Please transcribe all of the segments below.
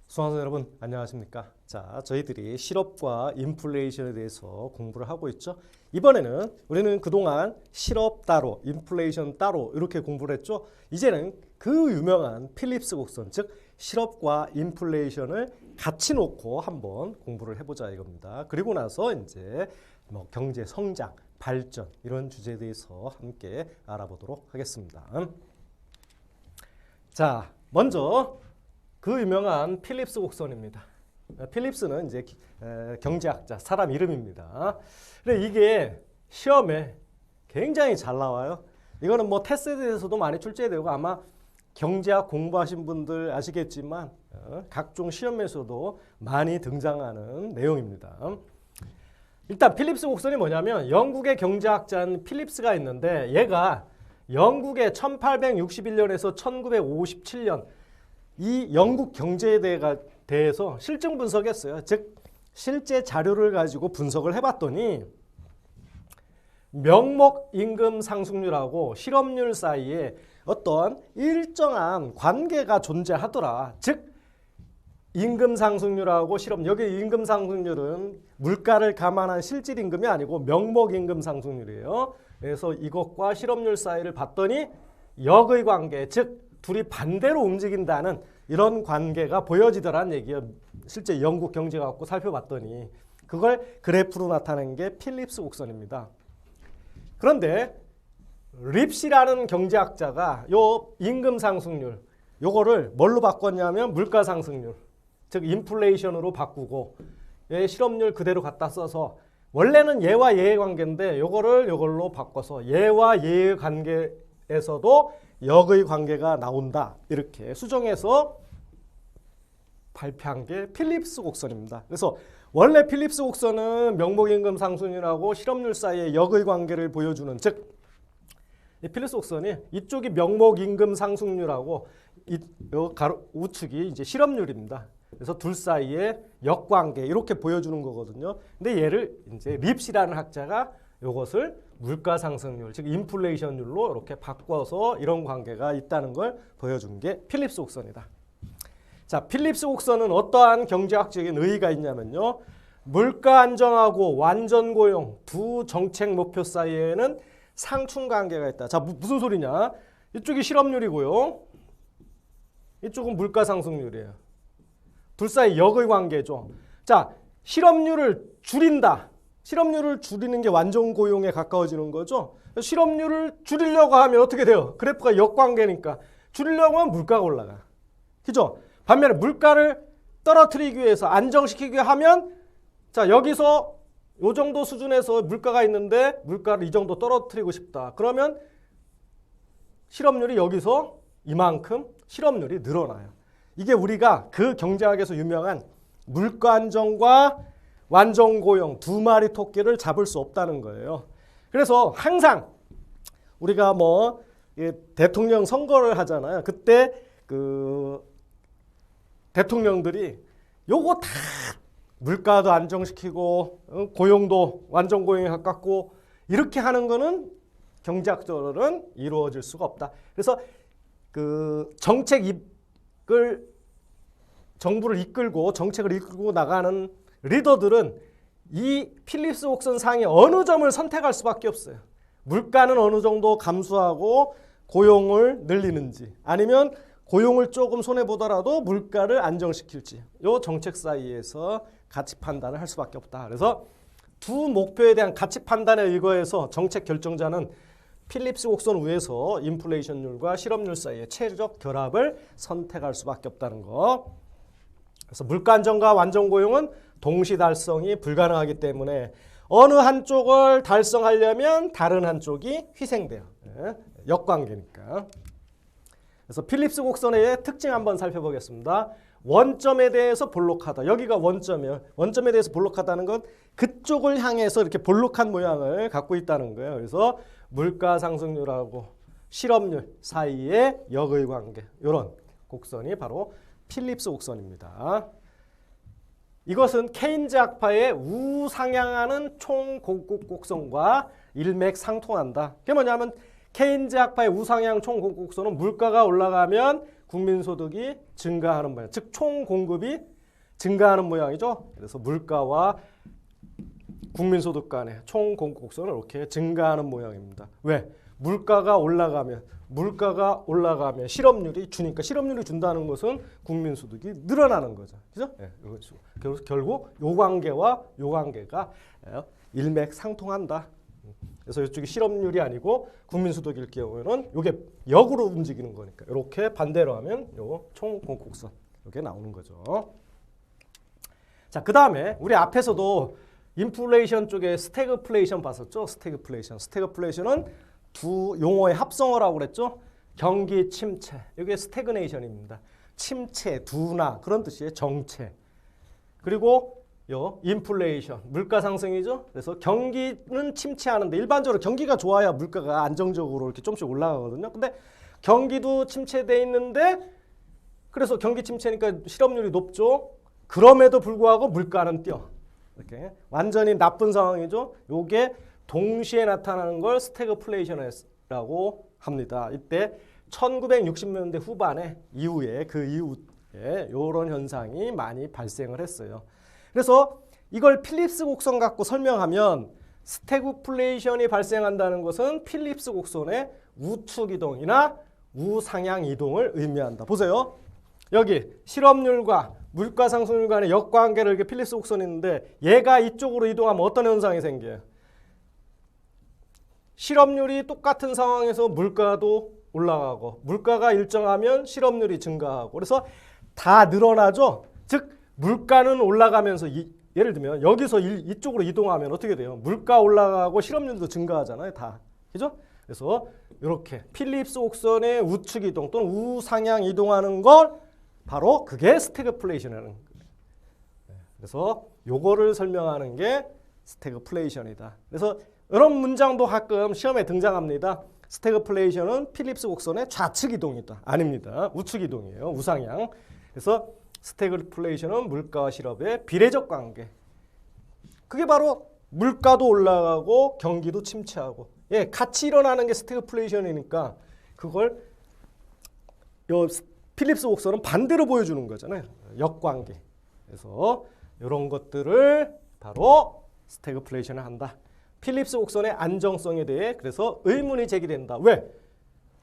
수강생 여러분 안녕하십니까? 자, 저희들이 실업과 인플레이션에 대해서 공부를 하고 있죠. 이번에는 우리는 그동안 실업 따로, 인플레이션 따로 이렇게 공부를 했죠. 이제는 그 유명한 필립스 곡선, 즉 실업과 인플레이션을 같이 놓고 한번 공부를 해보자 이겁니다. 그리고 나서 이제 뭐 경제 성장, 발전 이런 주제에 대해서 함께 알아보도록 하겠습니다. 자, 먼저 그 유명한 필립스 곡선입니다. 필립스는 이제 경제학자, 사람 이름입니다. 근데 이게 시험에 굉장히 잘 나와요. 이거는 뭐 테스트에서도 많이 출제되고 아마 경제학 공부하신 분들 아시겠지만 각종 시험에서도 많이 등장하는 내용입니다. 일단 필립스 곡선이 뭐냐면 영국의 경제학자인 필립스가 있는데 얘가 영국의 1861년에서 1957년 이 영국 경제에 대해서 실증 분석했어요. 즉 실제 자료를 가지고 분석을 해봤더니 명목 임금 상승률하고 실업률 사이에 어떤 일정한 관계가 존재하더라. 즉 임금 상승률하고 실업률, 여기 임금 상승률은 물가를 감안한 실질 임금이 아니고 명목 임금 상승률이에요. 그래서 이것과 실업률 사이를 봤더니 역의 관계, 즉 둘이 반대로 움직인다는 이런 관계가 보여지더라는 얘기예요. 실제 영국 경제 갖고 살펴봤더니 그걸 그래프로 나타낸 게 필립스 곡선입니다. 그런데 립시라는 경제학자가 요 임금 상승률 요거를 뭘로 바꿨냐면 물가 상승률, 즉 인플레이션으로 바꾸고 얘 실업률 그대로 갖다 써서 원래는 얘와 얘의 관계인데 요걸로 바꿔서 얘와 얘의 관계에서도 역의 관계가 나온다. 이렇게 수정해서 발표한 게 필립스 곡선입니다. 그래서 원래 필립스 곡선은 명목임금 상승률하고 실업률 사이의 역의 관계를 보여주는, 즉 이 필립스 곡선이 이쪽이 명목임금 상승률하고 우측이 이제 실업률입니다. 그래서 둘 사이의 역관계 이렇게 보여주는 거거든요. 근데 얘를 이제 립시라는 학자가 이것을 물가 상승률, 즉 인플레이션율로 이렇게 바꿔서 이런 관계가 있다는 걸 보여준 게 필립스 곡선이다. 자, 필립스 곡선은 어떠한 경제학적인 의의가 있냐면요. 물가 안정하고 완전 고용 두 정책 목표 사이에는 상충 관계가 있다. 자, 무슨 소리냐? 이쪽이 실업률이고요. 이쪽은 물가 상승률이에요. 둘 사이 역의 관계죠. 자, 실업률을 줄인다. 실업률을 줄이는 게 완전 고용에 가까워지는 거죠. 실업률을 줄이려고 하면 어떻게 돼요? 그래프가 역관계니까 줄이려고 하면 물가가 올라가. 그죠? 반면에 물가를 떨어뜨리기 위해서 안정시키기 하면 자, 여기서 요 정도 수준에서 물가가 있는데 물가를 이 정도 떨어뜨리고 싶다. 그러면 실업률이 여기서 이만큼 실업률이 늘어나요. 이게 우리가 그 경제학에서 유명한 물가 안정과 완전 고용 두 마리 토끼를 잡을 수 없다는 거예요. 그래서 항상 우리가 뭐 대통령 선거를 하잖아요. 그때 그 대통령들이 요거 다 물가도 안정시키고 고용도 완전 고용에 가깝고 이렇게 하는 거는 경제학적으로는 이루어질 수가 없다. 그래서 그 정부를 이끌고 정책을 이끌고 나가는 리더들은 이 필립스 곡선 상의 어느 점을 선택할 수밖에 없어요. 물가는 어느 정도 감소하고 고용을 늘리는지 아니면 고용을 조금 손해보더라도 물가를 안정시킬지 이 정책 사이에서 가치 판단을 할 수밖에 없다. 그래서 두 목표에 대한 가치 판단에 의거해서 정책 결정자는 필립스 곡선 위에서 인플레이션율과 실업률 사이의 체적 결합을 선택할 수밖에 없다는 거. 그래서 물가 안정과 완전 고용은 동시 달성이 불가능하기 때문에 어느 한쪽을 달성하려면 다른 한쪽이 희생돼요. 역관계니까. 그래서 필립스 곡선의 특징 한번 살펴보겠습니다. 원점에 대해서 볼록하다. 여기가 원점이에요. 원점에 대해서 볼록하다는 건 그쪽을 향해서 이렇게 볼록한 모양을 갖고 있다는 거예요. 그래서 물가 상승률하고 실업률 사이의 역의 관계. 이런 곡선이 바로 필립스 곡선입니다. 이것은 케인즈 학파의 우상향하는 총곡곡곡선과 일맥상통한다. 그게 뭐냐면 케인즈 학파의 우상향 총곡곡선은 물가가 올라가면 국민소득이 증가하는 모양, 즉 총공급이 증가하는 모양이죠. 그래서 물가와 국민소득 간의 총공급 곡선은 이렇게 증가하는 모양입니다. 왜? 물가가 올라가면 실업률이 주니까, 실업률이 준다는 것은 국민소득이 늘어나는 거죠. 그죠? 네, 결국 요 관계와 요 관계가 일맥상통한다. 그래서 이쪽이 실업률이 아니고 국민소득일 경우에는 이게 역으로 움직이는 거니까 이렇게 반대로 하면 요 총공급곡선 이렇게 나오는 거죠. 자, 그 다음에 우리 앞에서도 인플레이션 쪽에 스태그플레이션 봤었죠. 스태그플레이션은 두 용어의 합성어라고 그랬죠. 경기 침체, 이게 스태그네이션입니다. 침체, 둔화 그런 뜻이에요. 정체. 그리고 요 인플레이션, 물가 상승이죠. 그래서 경기는 침체하는데 일반적으로 경기가 좋아야 물가가 안정적으로 이렇게 조금씩 올라가거든요. 근데 경기도 침체돼 있는데 그래서 경기 침체니까 실업률이 높죠. 그럼에도 불구하고 물가는 뛰어. 이렇게 완전히 나쁜 상황이죠. 요게 동시에 나타나는 걸 스태그플레이션이라고 합니다. 이때 1960년대 후반에 이후에 그 이후에 이런 현상이 많이 발생을 했어요. 그래서 이걸 필립스 곡선 갖고 설명하면 스태그플레이션이 발생한다는 것은 필립스 곡선의 우측 이동이나 우상향 이동을 의미한다. 보세요. 여기 실업률과 물가 상승률 간의 역관계를 이렇게 필립스 곡선이 있는데 얘가 이쪽으로 이동하면 어떤 현상이 생겨요? 실업률이 똑같은 상황에서 물가도 올라가고 물가가 일정하면 실업률이 증가하고 그래서 다 늘어나죠. 즉 물가는 올라가면서 예를 들면 여기서 이쪽으로 이동하면 어떻게 돼요? 물가 올라가고 실업률도 증가하잖아요. 다. 그죠? 그래서 이렇게 필립스 곡선의 우측 이동 또는 우상향 이동하는 걸 바로 그게 스태그플레이션이라는 거예요. 그래서 요거를 설명하는 게 스태그플레이션이다. 그래서 이런 문장도 가끔 시험에 등장합니다. 스태그플레이션은 필립스 곡선의 좌측 이동이다. 아닙니다. 우측 이동이에요. 우상향. 그래서 스태그플레이션은 물가와 실업의 비례적 관계. 그게 바로 물가도 올라가고 경기도 침체하고 같이 일어나는 게 스태그플레이션이니까 그걸 요 필립스 곡선은 반대로 보여주는 거잖아요. 역관계. 그래서 이런 것들을 바로 스태그플레이션을 한다. 필립스 곡선의 안정성에 대해 그래서 의문이 제기된다. 왜?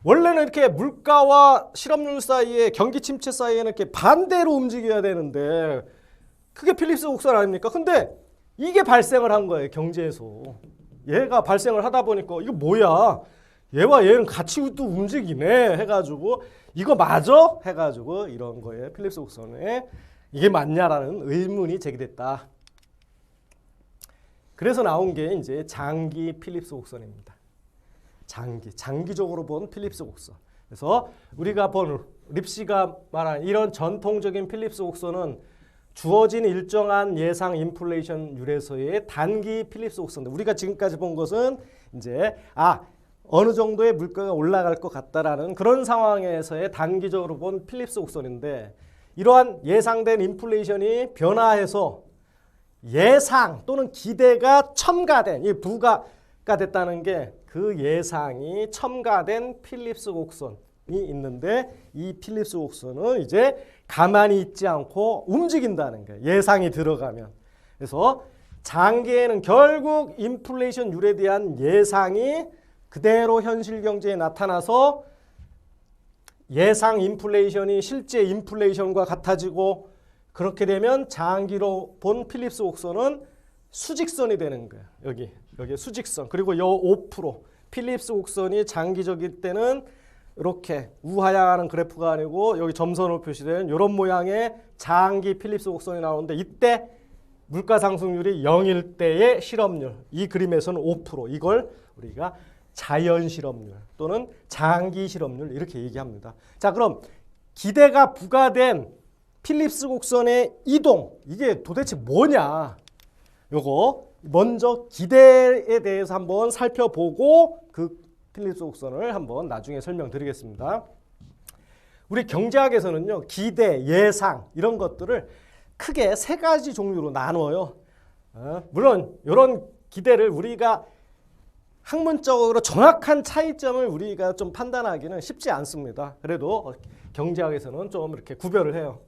원래는 이렇게 물가와 실업률 사이에 경기 침체 사이에는 이렇게 반대로 움직여야 되는데 그게 필립스 곡선 아닙니까? 근데 이게 발생을 한 거예요. 경제에서. 얘가 발생을 하다 보니까 이거 뭐야? 얘와 얘는 같이 또 움직이네 해가지고 이거 맞아? 해가지고 이런 거에 필립스 곡선에 이게 맞냐라는 의문이 제기됐다. 그래서 나온 게 이제 장기 필립스 곡선입니다. 장기적으로 본 필립스 곡선. 그래서 우리가 본 립시가 말한 이런 전통적인 필립스 곡선은 주어진 일정한 예상 인플레이션율에서의 단기 필립스 곡선인데 우리가 지금까지 본 것은 이제 어느 정도의 물가가 올라갈 것 같다라는 그런 상황에서의 단기적으로 본 필립스 곡선인데 이러한 예상된 인플레이션이 변화해서 예상 또는 기대가 첨가된 이 부가가 됐다는 게 그 예상이 첨가된 필립스 곡선이 있는데 이 필립스 곡선은 이제 가만히 있지 않고 움직인다는 거예요. 예상이 들어가면. 그래서 장기에는 결국 인플레이션율에 대한 예상이 그대로 현실 경제에 나타나서 예상 인플레이션이 실제 인플레이션과 같아지고 그렇게 되면 장기로 본 필립스 곡선은 수직선이 되는 거예요. 여기 수직선. 그리고 요 5% 필립스 곡선이 장기적일 때는 이렇게 우하향하는 그래프가 아니고 여기 점선으로 표시된 이런 모양의 장기 필립스 곡선이 나오는데 이때 물가 상승률이 0일 때의 실업률. 이 그림에서는 5%. 이걸 우리가 자연 실업률 또는 장기 실업률 이렇게 얘기합니다. 자, 그럼 기대가 부과된 필립스 곡선의 이동 이게 도대체 뭐냐? 요거 먼저 기대에 대해서 한번 살펴보고 그 필립스 곡선을 한번 나중에 설명드리겠습니다. 우리 경제학에서는요. 기대, 예상 이런 것들을 크게 세 가지 종류로 나눠요. 물론 이런 기대를 우리가 학문적으로 정확한 차이점을 우리가 좀 판단하기는 쉽지 않습니다. 그래도 경제학에서는 좀 이렇게 구별을 해요.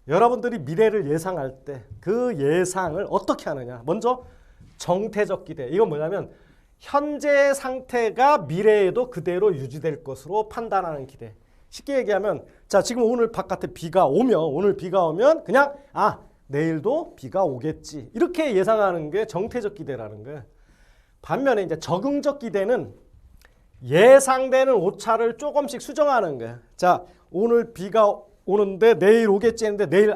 여러분들이 미래를 예상할 때 그 예상을 어떻게 하느냐. 먼저 정태적 기대. 이건 뭐냐면 현재 상태가 미래에도 그대로 유지될 것으로 판단하는 기대. 쉽게 얘기하면 자, 지금 오늘 바깥에 비가 오면 그냥 내일도 비가 오겠지. 이렇게 예상하는 게 정태적 기대라는 거예요. 반면에 이제 적응적 기대는 예상되는 오차를 조금씩 수정하는 거예요. 자, 오늘 비가 오는데 내일 오겠지 했는데 내일